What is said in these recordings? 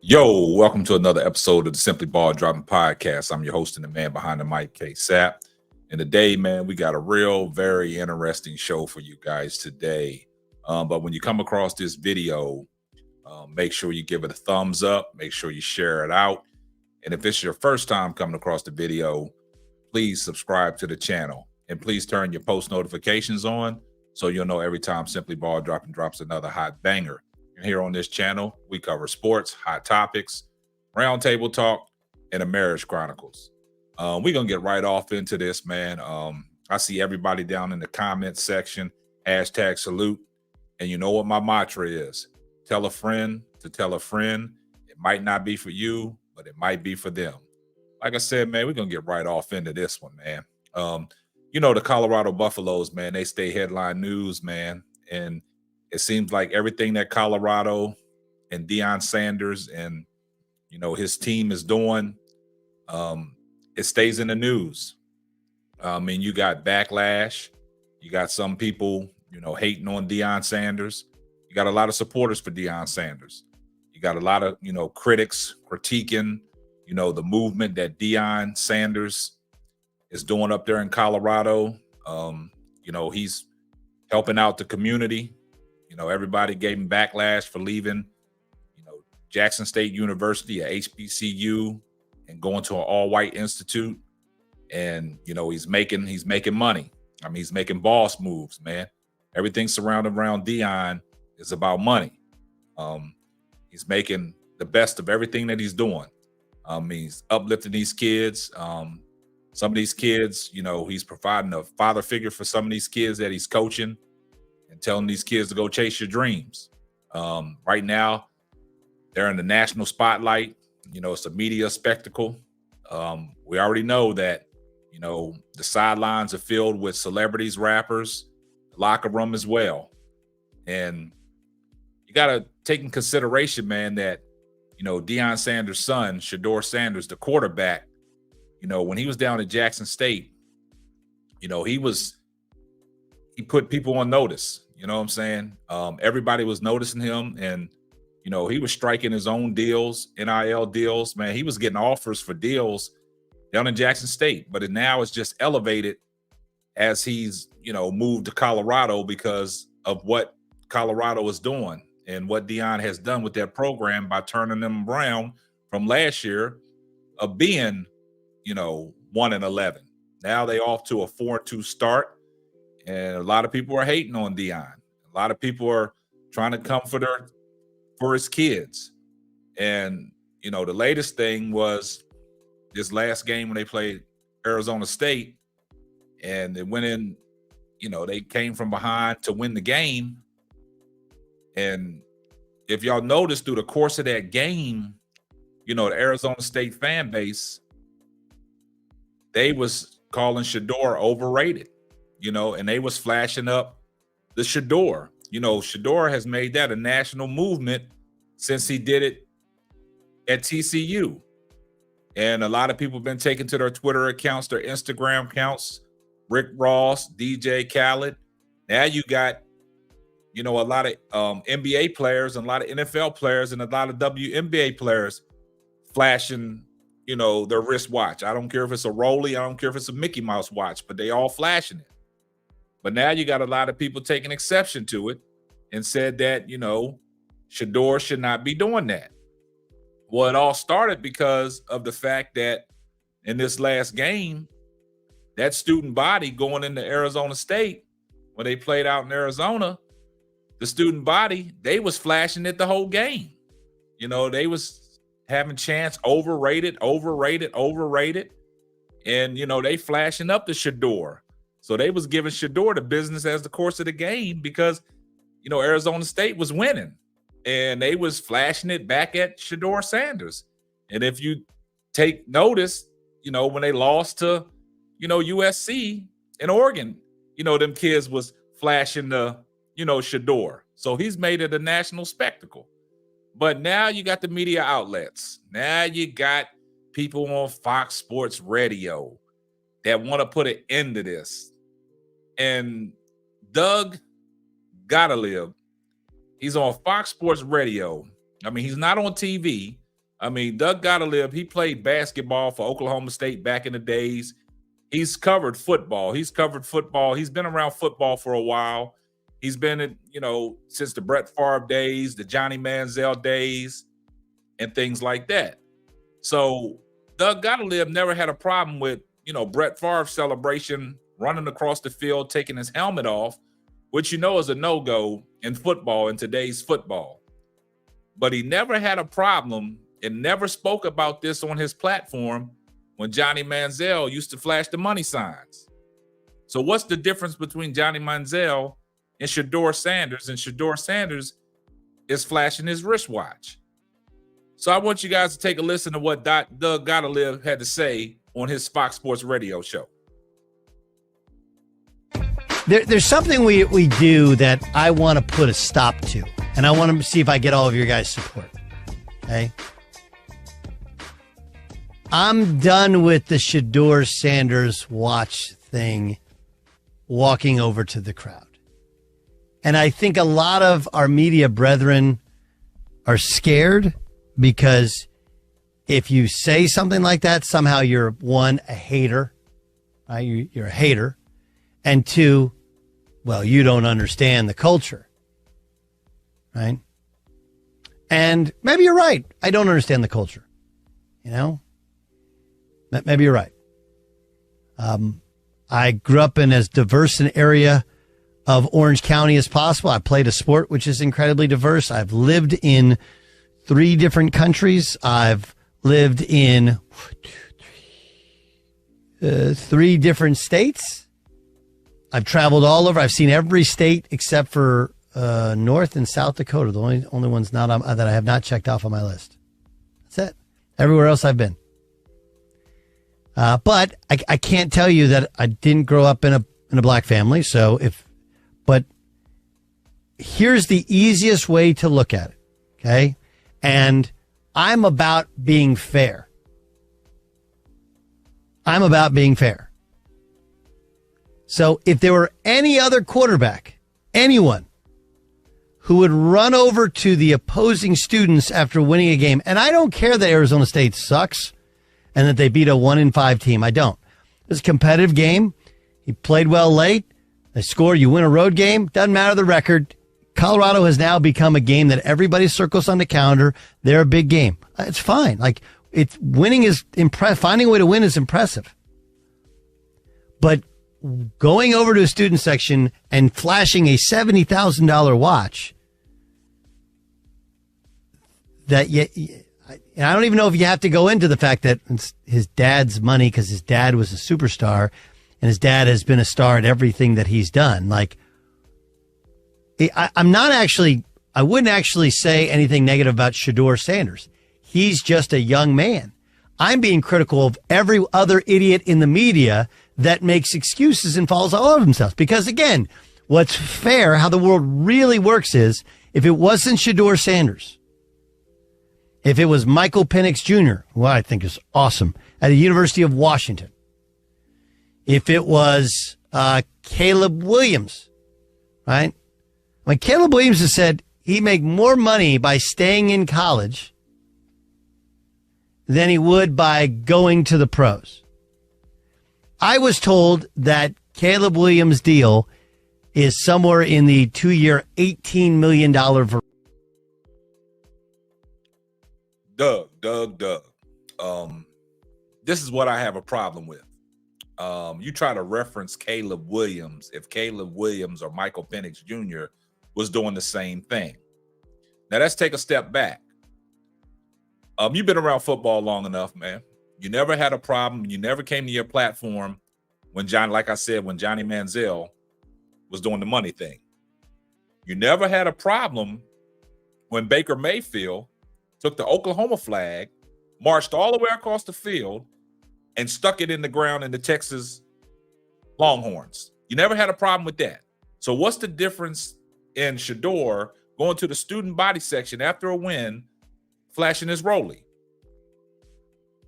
Yo, welcome to another episode of the Simply Ball Dropping Podcast. I'm your host and the man behind the mic, K Sap. And today, man, we got a very interesting show for you guys today. But when you come across this video, make sure you give it a thumbs up. Make sure you share it out. And if it's your first time coming across the video, please subscribe to the channel. And please turn your post notifications on so you'll know every time Simply Ball Dropping drops another hot banger. And here on this channel, we cover sports, hot topics, roundtable talk, and the marriage chronicles. We're going to get right off into this, man. I see everybody down in the comments section, hashtag salute. And you know what my mantra is? Tell a friend to tell a friend. It might not be for you, but it might be for them. Like I said, man, we're going to get right off into this one, man. The Colorado Buffaloes, man, they stay headline news, man. And it seems like everything that Colorado and Deion Sanders and, his team is doing, it stays in the news. You got backlash. You got some people, hating on Deion Sanders. You got a lot of supporters for Deion Sanders. You got a lot of, critics critiquing, the movement that Deion Sanders is doing up there in Colorado. He's helping out the community. Everybody gave him backlash for leaving, Jackson State University, a HBCU, and going to an all-white institute. And, he's making money. I mean, he's making boss moves, man. Everything surrounded around Deion is about money. He's making the best of everything that he's doing. He's uplifting these kids. Some of these kids, he's providing a father figure for some of these kids that he's coaching and telling these kids to go chase your dreams. Right now, they're in the national spotlight. It's a media spectacle. We already know that, the sidelines are filled with celebrities, rappers, the locker room as well. And you got to take in consideration, man, that, Deion Sanders' son, Shedeur Sanders, the quarterback, when he was down at Jackson State, he put people on notice. You know what I'm saying? Everybody was noticing him, and, he was striking his own deals, NIL deals. Man, he was getting offers for deals down in Jackson State, but now it's just elevated as he's, moved to Colorado because of what Colorado is doing and what Deion has done with their program by turning them around from last year of being, 1-11. Now they off to a 4-2 start. And a lot of people are hating on Deion. A lot of people are trying to come for his kids. And, the latest thing was this last game when they played Arizona State and they went in, they came from behind to win the game. And if y'all notice through the course of that game, the Arizona State fan base, they was calling Shedeur overrated. And they was flashing up the Shedeur. Shedeur has made that a national movement since he did it at TCU. And a lot of people have been taking to their Twitter accounts, their Instagram accounts, Rick Ross, DJ Khaled. Now you got, a lot of NBA players and a lot of NFL players and a lot of WNBA players flashing, their wristwatch. I don't care if it's a Rolly. I don't care if it's a Mickey Mouse watch, but they all flashing it. But now you got a lot of people taking exception to it and said that, Shedeur should not be doing that. Well, it all started because of the fact that in this last game, that student body going into Arizona State, when they played out in Arizona, the student body, they was flashing it the whole game. They was having chants overrated. And, they flashing up the Shedeur. So they was giving Shedeur the business as the course of the game because, Arizona State was winning. And they was flashing it back at Shedeur Sanders. And if you take notice, when they lost to, USC in Oregon, them kids was flashing the, Shedeur. So he's made it a national spectacle. But now you got the media outlets. Now you got people on Fox Sports Radio that want to put an end to this. And Doug Gottlieb, he's on Fox Sports Radio. I mean, he's not on TV, I mean, Doug Gottlieb, he played basketball for Oklahoma State back in the days. He's covered football. He's been around football for a while. He's been in, since the Brett Favre days, the Johnny Manziel days, and things like that. So Doug Gottlieb never had a problem with, Brett Favre's celebration, running across the field, taking his helmet off, which is a no-go in football, in today's football. But he never had a problem and never spoke about this on his platform when Johnny Manziel used to flash the money signs. So what's the difference between Johnny Manziel and Shedeur Sanders? And Shedeur Sanders is flashing his wristwatch. So I want you guys to take a listen to what Doug Gottlieb had to say on his Fox Sports radio show. There's something we do that I want to put a stop to, and I want to see if I get all of your guys' support. Okay? I'm done with the Shedeur Sanders watch thing, walking over to the crowd. And I think a lot of our media brethren are scared because if you say something like that, somehow you're, one, a hater. Right? You're a hater. And two, well, you don't understand the culture. Right? And maybe you're right. I don't understand the culture. Maybe you're right. I grew up in as diverse an area of Orange County as possible. I played a sport which is incredibly diverse. I've lived in 3 different countries. I've lived in 3 different states. I've traveled all over. I've seen every state except for North and South Dakota. The only ones that I have not checked off on my list. That's it. Everywhere else I've been. But I can't tell you that I didn't grow up in a black family. But here's the easiest way to look at it. Okay. And I'm about being fair. So if there were any other quarterback, anyone who would run over to the opposing students after winning a game, and I don't care that Arizona State sucks and that they beat a 1-5 team. I don't. It's a competitive game. He played well late. They scored. You win a road game. Doesn't matter the record. Colorado has now become a game that everybody circles on the calendar. They're a big game. It's fine. Winning is impressive. Finding a way to win is impressive. But going over to a student section and flashing a $70,000 watch and I don't even know if you have to go into the fact that it's his dad's money because his dad was a superstar and his dad has been a star at everything that he's done. I wouldn't actually say anything negative about Shedeur Sanders. He's just a young man. I'm being critical of every other idiot in the media that makes excuses and falls all over themselves. Because again, what's fair, how the world really works is if it wasn't Shedeur Sanders, if it was Michael Penix Jr., who I think is awesome, at the University of Washington, if it was Caleb Williams, right? Caleb Williams has said he'd make more money by staying in college than he would by going to the pros. I was told that Caleb Williams' deal is somewhere in the 2-year, $18 million. Doug. This is what I have a problem with. You try to reference Caleb Williams if Caleb Williams or Michael Penix Jr. was doing the same thing. Now let's take a step back. You've been around football long enough, man. You never had a problem. You never came to your platform when Johnny Manziel was doing the money thing. You never had a problem when Baker Mayfield took the Oklahoma flag, marched all the way across the field, and stuck it in the ground in the Texas Longhorns. You never had a problem with that. So what's the difference in Shedeur going to the student body section after a win, flashing his rollie?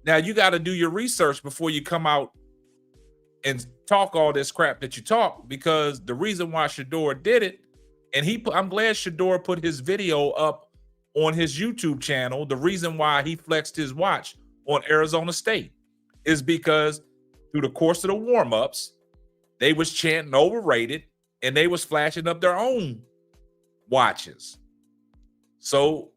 Now, you got to do your research before you come out and talk all this crap that you talk, because the reason why Shedeur did it, and I'm glad Shedeur put his video up on his YouTube channel, the reason why he flexed his watch on Arizona State is because through the course of the warm-ups, they was chanting overrated and they was flashing up their own watches. So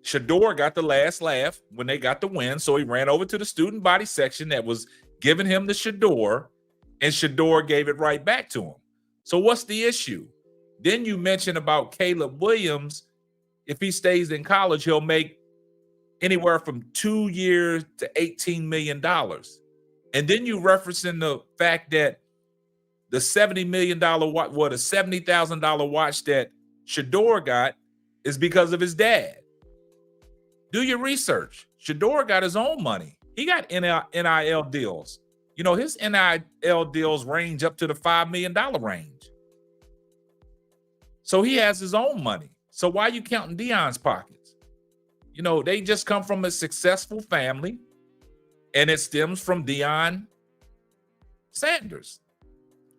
Shedeur got the last laugh when they got the win. So he ran over to the student body section that was giving him the Shedeur, and Shedeur gave it right back to him. So what's the issue? Then you mentioned about Caleb Williams. If he stays in college, he'll make anywhere from 2 years to $18 million. And then you referencing the fact that the $70 million watch, a $70,000 watch that Shedeur got is because of his dad. Do your research. Shedeur got his own money. He got NIL deals. You know, his NIL deals range up to the $5 million range. So he has his own money. So why are you counting Deion's pockets? You know, they just come from a successful family, and it stems from Deion Sanders.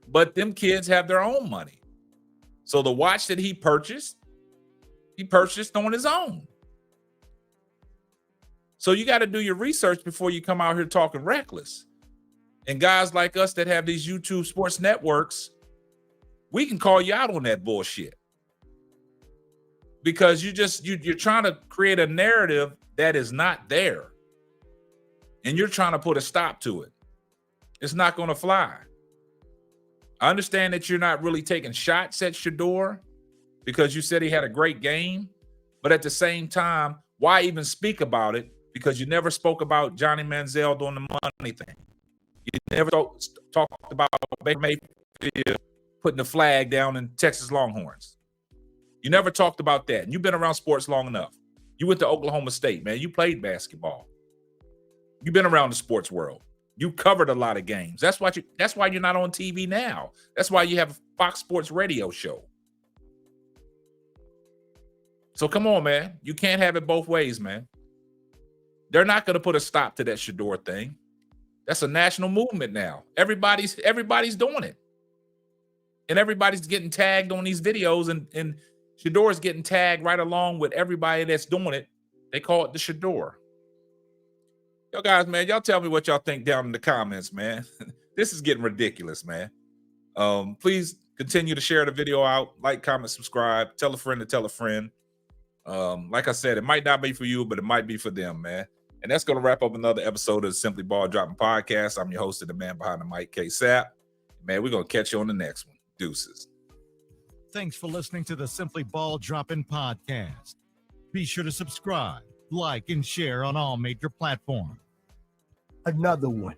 But them kids have their own money. So the watch that he purchased on his own. So you got to do your research before you come out here talking reckless. And guys like us that have these YouTube sports networks, we can call you out on that bullshit. Because you're trying to create a narrative that is not there. And you're trying to put a stop to it. It's not going to fly. I understand that you're not really taking shots at Shedeur because you said he had a great game. But at the same time, why even speak about it? Because you never spoke about Johnny Manziel doing the money thing. You never talked about Baker Mayfield putting the flag down in Texas Longhorns. You never talked about that. And you've been around sports long enough. You went to Oklahoma State, man. You played basketball. You've been around the sports world. You covered a lot of games. That's why you're not on TV now. That's why you have a Fox Sports radio show. So come on, man. You can't have it both ways, man. They're not going to put a stop to that Shedeur thing. That's a national movement now. Everybody's doing it. And everybody's getting tagged on these videos, and Shedeur's getting tagged right along with everybody that's doing it. They call it the Shedeur. Yo, guys, man, y'all tell me what y'all think down in the comments, man. This is getting ridiculous, man. Please continue to share the video out. Like, comment, subscribe. Tell a friend to tell a friend. Like I said, it might not be for you, but it might be for them, man. And that's going to wrap up another episode of the Simply Ball Dropping Podcast. I'm your host and the man behind the mic, K-Sap. Man, we're going to catch you on the next one. Deuces. Thanks for listening to the Simply Ball Dropping Podcast. Be sure to subscribe, like, and share on all major platforms. Another one.